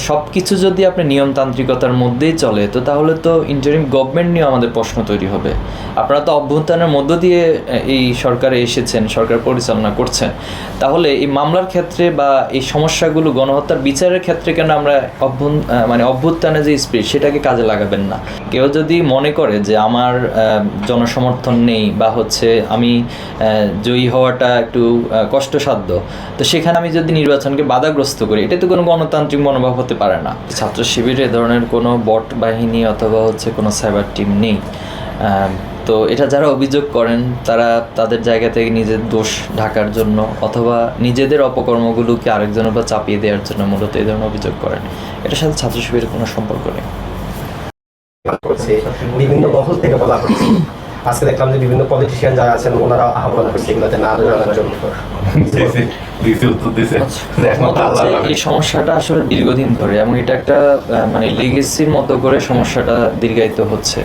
সব কিছু যদি আপনি নিয়মতান্ত্রিকতার মধ্যেই চলে তো তাহলে তো ইন্টারিম গভর্নমেন্ট নিয়ে আমাদের প্রশ্ন তৈরি হবে। আপনারা তো অভ্যুত্থানের মধ্য দিয়ে এই সরকারে এসেছেন, সরকার পরিচালনা করছেন, তাহলে এই মামলার ক্ষেত্রে বা এই সমস্যাগুলো গণহত্যার বিচারের ক্ষেত্রে কেন আমরা অভ্যুত্থানের যে স্পিরিট সেটাকে কাজে লাগাবেন না? কেউ যদি মনে করে যে আমার জনসমর্থন নেই বা হচ্ছে আমি জয়ী হওয়াটা একটু কষ্টসাধ্য, তো সেখানে আমি যদি নির্বাচনকে বাধাগ্রস্ত করি, এটা তো কোনো গণতান্ত্রিক মনোভাব হতে পারে না। ছাত্র শিবিরে এ ধরনের কোনো বট বাহিনী অথবা হচ্ছে কোনো সাইবার টিম নেই। তো এটা যারা অভিযোগ করেন তারা তাদের জায়গা থেকে নিজের দোষ ঢাকার জন্য অথবা নিজেদের অপকর্মগুলোকে আরেকজনের উপর চাপিয়ে দেওয়ার জন্য মূলত এই ধরনের অভিযোগ করেন। এটার সাথে ছাত্র শিবিরের কোনো সম্পর্ক নেই। বিভিন্ন মহল থেকে বলা হচ্ছে, আজকে দেখলাম যে বিভিন্ন পলিটিশিয়ান যারা আছেন ওনারা আহ্বান করছে এগুলোতে না জানার জন্য। এই সমস্যাটা আসলে দীর্ঘদিন ধরে এবং এটা একটা লেগেসির মতো করে সমস্যাটা দীর্ঘায়িত হচ্ছে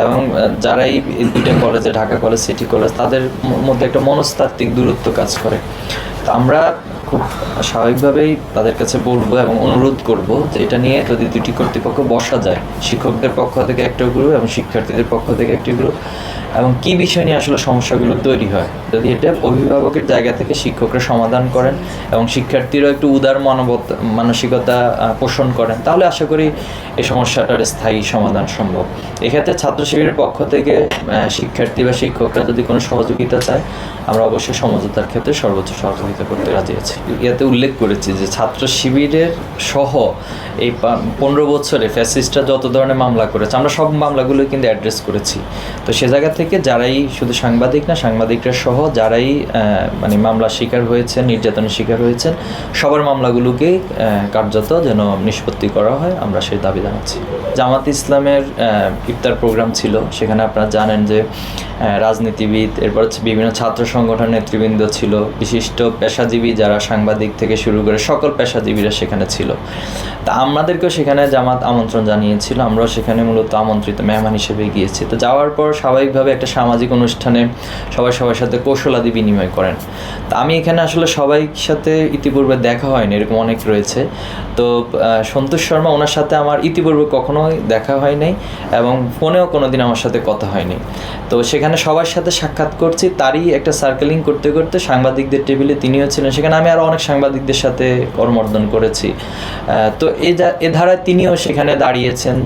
এবং যারা এই দুইটা কলেজে, ঢাকা কলেজ, সিটি কলেজ, তাদের মধ্যে একটা মনস্তাত্ত্বিক দূরত্ব কাজ করে। তো আমরা খুব স্বাভাবিকভাবেই তাদের কাছে বলবো এবং অনুরোধ করব যে এটা নিয়ে যদি দুটি কর্তৃপক্ষ বসা যায়, শিক্ষকদের পক্ষ থেকে একটা গ্রুপ এবং শিক্ষার্থীদের পক্ষ থেকে একটি গ্রুপ, এবং কী বিষয় নিয়ে আসলে সমস্যাগুলো তৈরি হয়, যদি এটা অভিভাবকের জায়গা থেকে শিক্ষকরা সমাধান করেন এবং শিক্ষার্থীরাও একটু উদার মানসিকতা পোষণ করেন, তাহলে আশা করি এই সমস্যাটার স্থায়ী সমাধান সম্ভব। এক্ষেত্রে ছাত্র শিবিরের পক্ষ থেকে শিক্ষার্থী বা শিক্ষকরা যদি কোনো সহযোগিতা চায়, আমরা অবশ্যই সমঝোতার ক্ষেত্রে সর্বোচ্চ সহযোগিতা করতে রাজি আছি। ইয়াতে উল্লেখ করেছি যে ছাত্র শিবিরের সহ এই 15 বছরে ফ্যাসিস্টরা যত ধরনের মামলা করেছে, আমরা সব মামলাগুলো কিন্তু অ্যাড্রেস করেছি। তো সে জায়গা থেকে যারাই, শুধু সাংবাদিক না, সাংবাদিকরা সহ যারাই মামলা শিকার হয়েছেন, নির্যাতনের শিকার হয়েছেন, সবার মামলাগুলোকে কার্যত যেন নিষ্পত্তি করা হয়, আমরা সেই দাবি জানাচ্ছি। জামাত ইসলামের ইফতার প্রোগ্রাম ছিল, সেখানে আপনারা জানেন যে রাজনীতিবিদ, এরপর হচ্ছে বিভিন্ন ছাত্র সংগঠন নেতৃবৃন্দ ছিল, বিশিষ্ট পেশাজীবী যারা সাংবাদিক থেকে শুরু করে সকল পেশাজীবীরা সেখানে ছিল। তা আমাদেরকেও সেখানে জামাত আমন্ত্রণ জানিয়েছিল, আমরাও সেখানে মূলত আমন্ত্রিত মেহমান হিসেবে গিয়েছি। তো যাওয়ার পর স্বাভাবিকভাবে একটা সামাজিক অনুষ্ঠানে সবাই সবার সাথে কৌশলাদি বিনিময় করেন। তা আমি এখানে আসলে সবাই সাথে ইতিপূর্বে দেখা হয়নি, এরকম অনেক রয়েছে। তো সন্তোষ শর্মা, ওনার সাথে আমার ইতিপূর্বে কখনোই দেখা হয় নাই এবং ফোনেও কোনোদিন আমার সাথে কথা হয়নি। তো সেখানে সবার সাথে সাক্ষাৎ করছি, তারই একটা সার্কেলিং করতে করতে সাংবাদিকদের টেবিলে তিনিও ছিলেন, সেখানে আমি আরও অনেক সাংবাদিকদের সাথে করমর্দন করেছি। তো এ ধারায় তিনিও সেখানে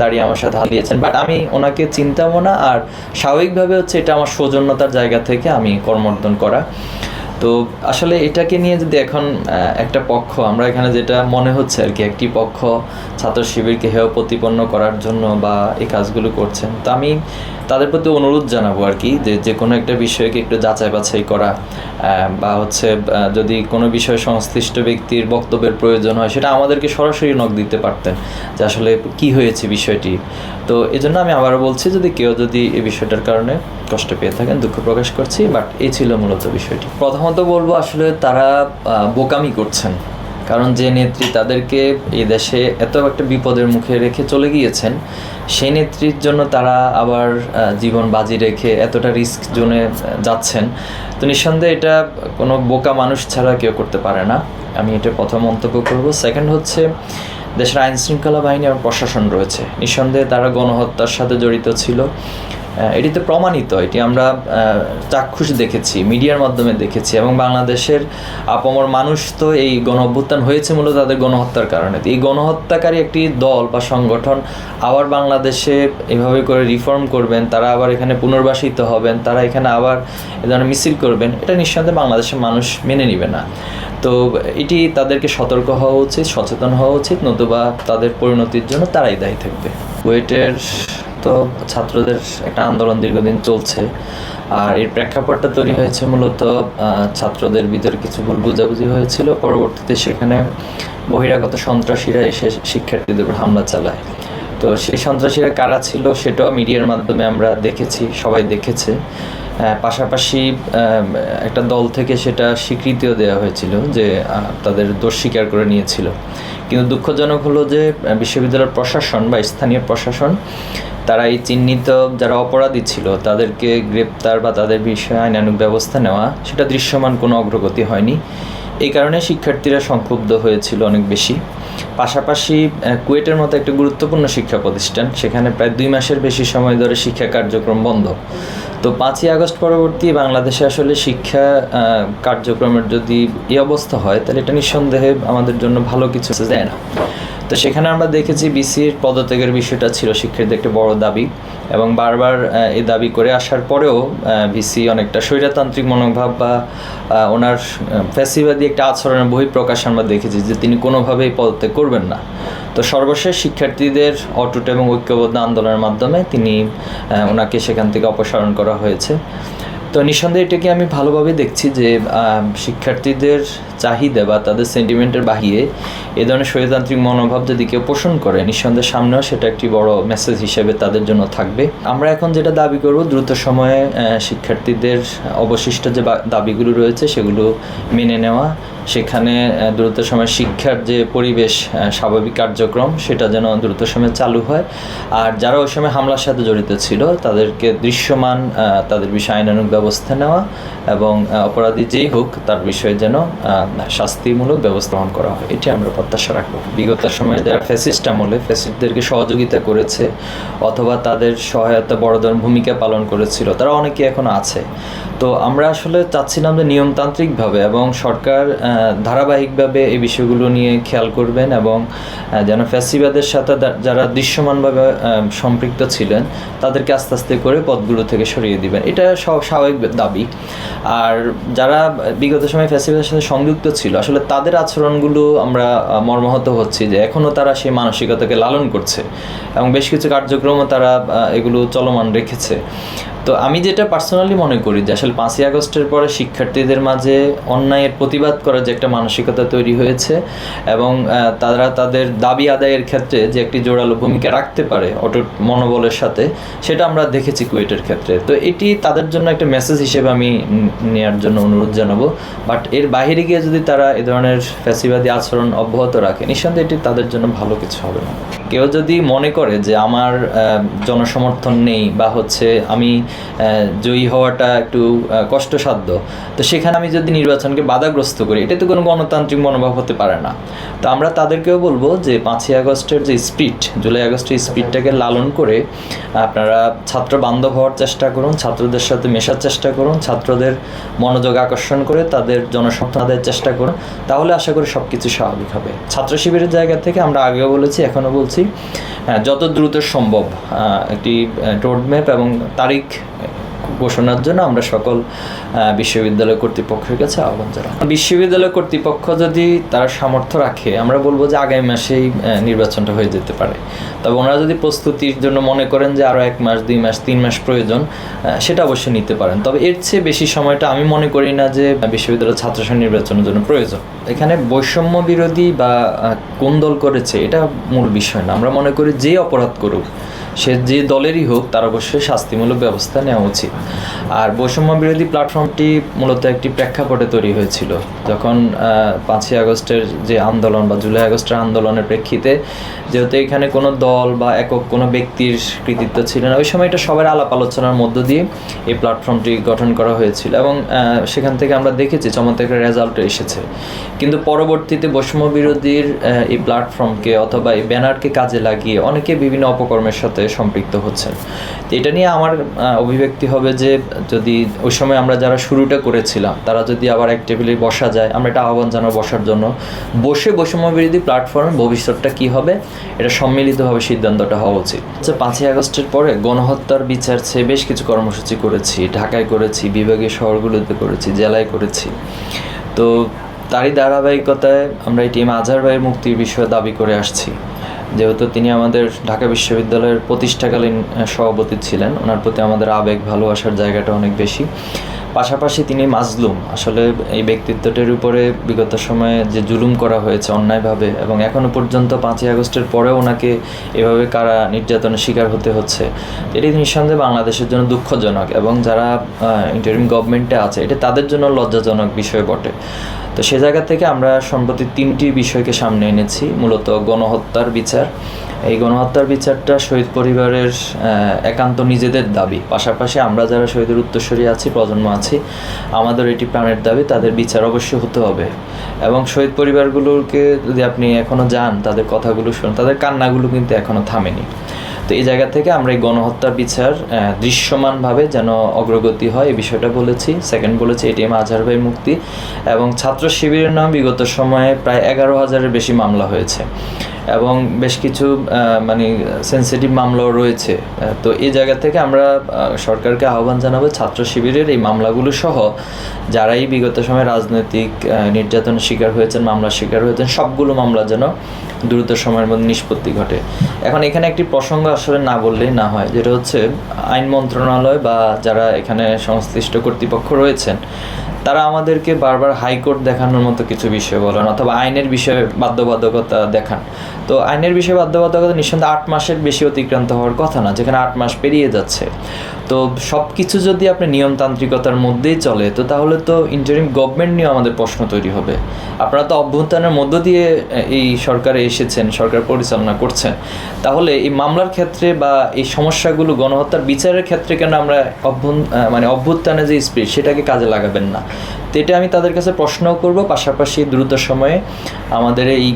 দাঁড়িয়ে আমার সাথে হারিয়েছেন, বাট আমি ওনাকে চিনতামও না। আর স্বাভাবিকভাবে হচ্ছে এটা আমার সৌজন্যতার জায়গা থেকে আমি করমর্দন করা। তো আসলে এটাকে নিয়ে যদি এখন একটা পক্ষ, আমরা এখানে যেটা মনে হচ্ছে আর কি, একটি পক্ষ ছাত্র শিবিরকে হেয় প্রতিপন্ন করার জন্য বা এই কাজগুলো করছেন, তো আমি তাদের প্রতি অনুরোধ জানাবো আর কি, যে কোনো একটা বিষয়কে একটু যাচাই বাছাই করা, বা হচ্ছে যদি কোনো বিষয়ে সংশ্লিষ্ট ব্যক্তির বক্তব্যের প্রয়োজন হয়, সেটা আমাদেরকে সরাসরি নক দিতে পারতেন যে আসলে কি হয়েছে বিষয়টি। তো এজন্য আমি আবারও বলছি, কেউ যদি এই বিষয়টার কারণে কষ্ট পেয়ে থাকেন, দুঃখ প্রকাশ করছি, বাট এই ছিল মূলত বিষয়টি। প্রথমত বলবো আসলে তারা বোকামি করছেন, কারণ যে নেত্রী তাদেরকে এই দেশে এত একটা বিপদের মুখে রেখে চলে গিয়েছেন, সেই নেত্রীর জন্য তারা আবার জীবন বাজি রেখে এতটা রিস্ক জোনে যাচ্ছেন। তো নিঃসন্দেহে এটা কোনো বোকা মানুষ ছাড়া কেউ করতে পারে না, আমি এটা প্রথম মন্তব্য করব। সেকেন্ড হচ্ছে, দেশের আইন শৃঙ্খলা বাহিনী এবং প্রশাসন রয়েছে, নিঃসন্দেহে তারা গণহত্যার সাথে জড়িত ছিল, এটি তো প্রমাণিত, এটি আমরা চাক্ষুষ দেখেছি, মিডিয়ার মাধ্যমে দেখেছি, এবং বাংলাদেশের আপামর মানুষ তো এই গণঅভ্যুত্থান হয়েছে মূলত তাদের গণহত্যার কারণে। এই গণহত্যাকারী একটি দল বা সংগঠন আবার বাংলাদেশে এভাবে করে রিফর্ম করবেন, তারা আবার এখানে পুনর্বাসিত হবেন, তারা এখানে আবার এ ধরনের মিছিল করবেন, এটা নিঃসন্দেহে বাংলাদেশের মানুষ মেনে নেবে না। তো এটি তাদেরকে সতর্ক হওয়া উচিত, সচেতন হওয়া উচিত, নতুবা তাদের পরিণতির জন্য তারাই দায়ী থাকবে। বুয়েটের তো ছাত্রদের একটা আন্দোলন দীর্ঘদিন চলছে, আর এর প্রেক্ষাপটটা তৈরি হয়েছে মূলত ছাত্রদের ভিতরে কিছু ভুল বোঝাবুঝি হয়েছিল, পরবর্তীতে সেখানে বহিরাগত সন্ত্রাসীরা এসে শিক্ষার্থীদের উপর হামলা চালায়। তো সেই সন্ত্রাসীরা কারা ছিল সেটাও মিডিয়ার মাধ্যমে আমরা দেখেছি, সবাই দেখেছে। পাশাপাশি একটা দল থেকে সেটা স্বীকৃতিও দেওয়া হয়েছিল যে তাদের দোষ স্বীকার করে নিয়েছিল। কিন্তু দুঃখজনক হলো যে বিশ্ববিদ্যালয়ের প্রশাসন বা স্থানীয় প্রশাসন তারা এই চিহ্নিত যারা অপরাধী ছিল তাদেরকে গ্রেপ্তার বা তাদের বিষয়ে আইনানুগ ব্যবস্থা নেওয়া, সেটা দৃশ্যমান কোনো অগ্রগতি হয়নি। এই কারণে শিক্ষার্থীরা সংক্ষুব্ধ হয়েছিল অনেক বেশি। পাশাপাশি কুয়েটের মতো একটা গুরুত্বপূর্ণ শিক্ষা প্রতিষ্ঠান, সেখানে প্রায় 2 মাসের বেশি সময় ধরে শিক্ষা কার্যক্রম বন্ধ। তো 5ই আগস্ট পরবর্তী বাংলাদেশে আসলে শিক্ষা কার্যক্রমের যদি এই অবস্থা হয়, তাহলে এটা নিঃসন্দেহে আমাদের জন্য ভালো কিছু দেয় না। তো সেখানে আমরা দেখেছি বিসির পদত্যাগের বিষয়টা ছিল শিক্ষার্থীদের একটা বড় দাবি, এবং বারবার এই দাবি করে আসার পরেও ভিসি অনেকটা স্বৈরতান্ত্রিক মনোভাব বা ওনার ফ্যাসিবাদী একটা আচরণের বহিঃপ্রকাশ আমরা দেখেছি যে তিনি কোনোভাবেই পদত্যাগ করবেন না। তো সর্বশেষ শিক্ষার্থীদের অটুট এবং ঐক্যবদ্ধ আন্দোলনের মাধ্যমে তিনি ওনাকে সেখান থেকে অপসারণ করা হয়েছে। তো নিঃসন্দেহে এটাকে আমি ভালোভাবে দেখছি যে শিক্ষার্থীদের চাহিদা বা তাদের সেন্টিমেন্টের বাহিরে এ ধরনের স্বৈরতান্ত্রিক মনোভাব যদি কেউ পোষণ করে, নিঃসন্দেহে সামনেও সেটা একটি বড় মেসেজ হিসেবে তাদের জন্য থাকবে। আমরা এখন যেটা দাবি করব, দ্রুত সময়ে শিক্ষার্থীদের অবশিষ্ট যে দাবিগুলো রয়েছে সেগুলো মেনে নেওয়া, সেখানে দ্রুত সময়ে শিক্ষার যে পরিবেশ, স্বাভাবিক কার্যক্রম সেটা যেন দ্রুত সময়ে চালু হয়। আর যারা ওই সময় হামলার সাথে জড়িত ছিল তাদেরকে দৃশ্যমান তাদের বিষয়ে আইনানুগ ব্যবস্থা নেওয়া, এবং অপরাধী যেই হোক তার বিষয়ে যেন শাস্তিমূলক ব্যবস্থা গ্রহণ করা হয়, এটি আমরা প্রত্যাশা রাখবো। বিগত সময়ে যারা ফ্যাসিস্ট আমলে ফ্যাসিস্টদেরকে সহযোগিতা করেছে অথবা তাদের সহায়তা বড় ধরনের ভূমিকা পালন করেছিল, তারা অনেকে এখন আছে। তো আমরা আসলে চাচ্ছিলাম যে নিয়মতান্ত্রিকভাবে এবং সরকার ধারাবাহিকভাবে এই বিষয়গুলো নিয়ে খেয়াল করবেন, এবং যেন ফ্যাসিবাদের সাথে যারা দৃশ্যমানভাবে সম্পৃক্ত ছিলেন তাদেরকে আস্তে আস্তে করে পদগুলো থেকে সরিয়ে দিবেন, এটা স্বাভাবিক দাবি। আর যারা বিগত সময়ে ফ্যাসিবাদের সাথে সংযুক্ত ছিল, আসলে তাদের আচরণগুলো আমরা মর্মাহত হচ্ছি যে এখনও তারা সেই মানসিকতাকে লালন করছে, এবং বেশ কিছু কার্যক্রমও তারা এগুলো চলমান রেখেছে। তো আমি যেটা পার্সোনালি মনে করি যে আসলে 5ই আগস্টের পরে শিক্ষার্থীদের মাঝে অন্যায়ের প্রতিবাদ করার যে একটা মানসিকতা তৈরি হয়েছে, এবং তারা তাদের দাবি আদায়ের ক্ষেত্রে যে একটি জোরালো ভূমিকা রাখতে পারে অটুট মনোবলের সাথে, সেটা আমরা দেখেছি কুয়েটের ক্ষেত্রে। তো এটি তাদের জন্য একটা মেসেজ হিসেবে আমি নেওয়ার জন্য অনুরোধ জানাবো। বাট এর বাইরে গিয়ে যদি তারা এ ধরনের ফ্যাসিবাদী আচরণ অব্যাহত রাখে, নিঃসন্দেহে এটি তাদের জন্য ভালো কিছু হবে না। কেউ যদি মনে করে যে আমার জনসমর্থন নেই বা হচ্ছে আমি জয়ী হওয়াটা একটু কষ্টসাধ্য, তো সেখানে আমি যদি নির্বাচনকে বাধাগ্রস্ত করি, এটা তো কোনো গণতান্ত্রিক মনোভাব হতে পারে না। তো আমরা তাদেরকেও বলবো যে 5ই আগস্টের যে স্পিরিট, জুলাই আগস্টের স্পিরিটটাকে লালন করে আপনারা ছাত্র বান্ধব হওয়ার চেষ্টা করুন, ছাত্রদের সাথে মেশার চেষ্টা করুন, ছাত্রদের মনোযোগ আকর্ষণ করে তাদের জনসমর্থন আদায়ের চেষ্টা করুন, তাহলে আশা করি সব কিছু স্বাভাবিক হবে। ছাত্র শিবিরের জায়গা থেকে আমরা আগেও বলেছি, এখনও বলছি, যত দ্রুত সম্ভব একটি রোডম্যাপ এবং তারিখ ঘোষণার জন্য আমরা সকল বিশ্ববিদ্যালয় কর্তৃপক্ষের কাছে আহ্বান জানাই। বিশ্ববিদ্যালয় কর্তৃপক্ষ যদি তার সামর্থ্য রাখে, আমরা বলবো যে আগামী মাসেই নির্বাচনটা হয়ে যেতে পারে। তবে ওনারা যদি প্রস্তুতির জন্য মনে করেন যে আরও 1 মাস 2 মাস 3 মাস প্রয়োজন, সেটা অবশ্যই নিতে পারেন। তবে এর চেয়ে বেশি সময়টা আমি মনে করি না যে বিশ্ববিদ্যালয় ছাত্র সংসদ নির্বাচনের জন্য প্রয়োজন। এখানে বৈষম্য বিরোধী বা কোন দল করেছে এটা মূল বিষয় না। আমরা মনে করি যে অপরাধ করুক, সে যে দলেরই হোক, তার অবশ্যই শাস্তিমূলক ব্যবস্থা নেওয়া উচিত। আর বৈষম্য বিরোধী প্ল্যাটফর্মটি মূলত একটি প্রেক্ষাপটে তৈরি হয়েছিল, যখন 5ই আগস্টের যে আন্দোলন বা জুলাই আগস্টের আন্দোলনের প্রেক্ষিতে, যেহেতু এখানে কোনো দল বা একক কোনো ব্যক্তির কৃতিত্ব ছিল না, ওই সময় এটা সবার আলাপ আলোচনার মধ্য দিয়ে এই প্ল্যাটফর্মটি গঠন করা হয়েছিল, এবং সেখান থেকে আমরা দেখেছি চমৎকার একটা রেজাল্ট এসেছে। কিন্তু পরবর্তীতে বৈষম্য বিরোধীর এই প্ল্যাটফর্মকে অথবা এই ব্যানারকে কাজে লাগিয়ে অনেকে বিভিন্ন অপকর্মের সাথে সম্পৃক্ত হচ্ছেন। তো এটা নিয়ে আমার অভিব্যক্তি হবে যে যদি ওই সময় আমরা যারা শুরুটা করেছিলাম তারা যদি আবার এক টেবিলে বসা যায়, আমরা এটা আহ্বান জানাবো বসার জন্য, বসে বৈষম্য বিরোধী প্ল্যাটফর্মের ভবিষ্যৎটা কী হবে এটা সম্মিলিতভাবে সিদ্ধান্তটা হওয়া উচিত। 5ই আগস্টের পরে গণহত্যার বিচার চেয়ে বেশ কিছু কর্মসূচি করেছি, ঢাকায় করেছি, বিভাগীয় শহরগুলোতে করেছি, জেলায় করেছি। তো তারই ধারাবাহিকতায় আমরা এই টিম আজহার ভাইয়ের মুক্তির বিষয়ে দাবি করে আসছি। যেহেতু তিনি আমাদের ঢাকা বিশ্ববিদ্যালয়ের প্রতিষ্ঠাকালীন সভাপতি ছিলেন, ওনার প্রতি আমাদের আবেগ ভালোবাসার জায়গাটা অনেক বেশি। পাশাপাশি তিনি মাজলুম, আসলে এই ব্যক্তিত্বটির উপরে বিগত সময়ে যে জুলুম করা হয়েছে অন্যায়ভাবে, এবং এখনও পর্যন্ত 5ই আগস্টের পরেও ওনাকে এভাবে কারা নির্যাতনের শিকার হতে হচ্ছে, এটি নিঃসন্দেহে বাংলাদেশের জন্য দুঃখজনক, এবং যারা ইন্টারিম গভর্নমেন্টে আছে এটা তাদের জন্য লজ্জাজনক বিষয় বটে। তো সে জায়গা থেকে আমরা সম্প্রতি 3টি বিষয়কে সামনে এনেছি। মূলত গণহত্যার বিচার, এই গণহত্যার বিচারটা শহীদ পরিবারের একান্ত নিজেদের দাবি, পাশাপাশি আমরা যারা শহীদের উত্তরসূরি আছি, প্রজন্ম আছে, আছি। আমাদের এটি প্রাণের দাবি, তাদের বিচার অবশ্যই হতে হবে। এবং শহীদ পরিবারগুলোকে যদি আপনি এখনও যান, তাদের কথাগুলো শুনুন, তাদের কান্নাগুলো কিন্তু এখনও থামেনি। তো এই জায়গা থেকে আমরা এই গণহত্যার বিচার দৃশ্যমানভাবে যেন অগ্রগতি হয়, এই বিষয়টা বলেছি। সেকেন্ড বলেছি এটিএম আজহার ভাই মুক্তি, এবং ছাত্র শিবিরের নামে বিগত সময়ে প্রায় 11,000-এর বেশি মামলা হয়েছে এবং বেশ কিছু মানে সেন্সিটিভ মামলাও রয়েছে। তো এই জায়গা থেকে আমরা সরকারকে আহ্বান জানাবো ছাত্র শিবিরের এই মামলাগুলো সহ যারাই বিগত সময়ে রাজনৈতিক নির্যাতনের শিকার হয়েছেন, মামলার শিকার হয়েছেন, সবগুলো মামলা যেন দ্রুত সময়ের মধ্যে নিষ্পত্তি ঘটে। এখন এখানে একটি প্রসঙ্গ আসলে না বললেই না হয়, যেটা হচ্ছে আইন মন্ত্রণালয় বা যারা এখানে সংশ্লিষ্ট কর্তৃপক্ষ রয়েছেন তারা আমাদেরকে বারবার হাইকোর্ট দেখানোর মতো কিছু বিষয় বলেন, অথবা আইনের বিষয়ে বাধ্যবাধকতা দেখান। তো আইনের বিষয়ে বাধ্যবাধকতা নিঃসন্দেহে 8 মাসের বেশি অতিক্রান্ত হওয়ার কথা না, যেখানে 8 মাস পেরিয়ে যাচ্ছে। তো সব কিছু যদি আপনি নিয়মতান্ত্রিকতার মধ্যেই চলে, তো তাহলে তো ইন্টারিম গভর্নমেন্ট নিয়ে আমাদের প্রশ্ন তৈরি হবে। আপনারা তো অভ্যুত্থানের মধ্য দিয়ে এই সরকারে এসেছেন, সরকার পরিচালনা করছেন, তাহলে এই মামলার ক্ষেত্রে বা এই সমস্যাগুলো গণহত্যার বিচারের ক্ষেত্রে কেন আমরা অভ্যুত্থানের যে স্পিরিট সেটাকে কাজে লাগাবেন না? তো এটা আমি তাদের কাছে প্রশ্নও করব। পাশাপাশি দ্রুত সময়ে আমাদের এই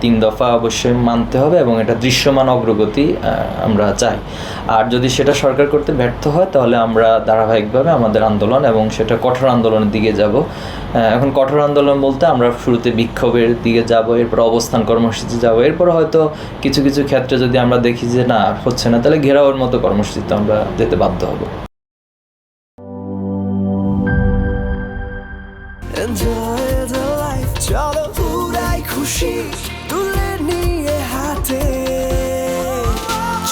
3 দফা অবশ্যই মানতে হবে এবং এটা দৃশ্যমান অগ্রগতি আমরা চাই। আর যদি সেটা সরকার করতে ব্যর্থ হয় তাহলে আমরা ধারাবাহিকভাবে আমাদের আন্দোলন এবং সেটা কঠোর আন্দোলনের দিকে যাব। এখন কঠোর আন্দোলন বলতে আমরা শুরুতে বিক্ষোভের দিকে যাব, এরপর অবস্থান কর্মসূচি যাব, এরপর হয়তো কিছু কিছু ক্ষেত্রে যদি আমরা দেখি যে না হচ্ছে না, তাহলে ঘেরাওয়ের মতো কর্মসূচিতে আমরা যেতে বাধ্য হব। Enjoy the life, চলো উড়াই খুশি তুলে নিয়ে হাতে।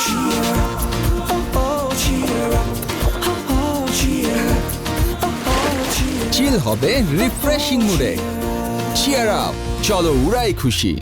Cheer up, oh oh, cheer up, oh oh, cheer up, oh oh, cheer up. চিল হবে রিফ্রেশিং মুডে। চিয়ার আপ, চলো উড়াই খুশি।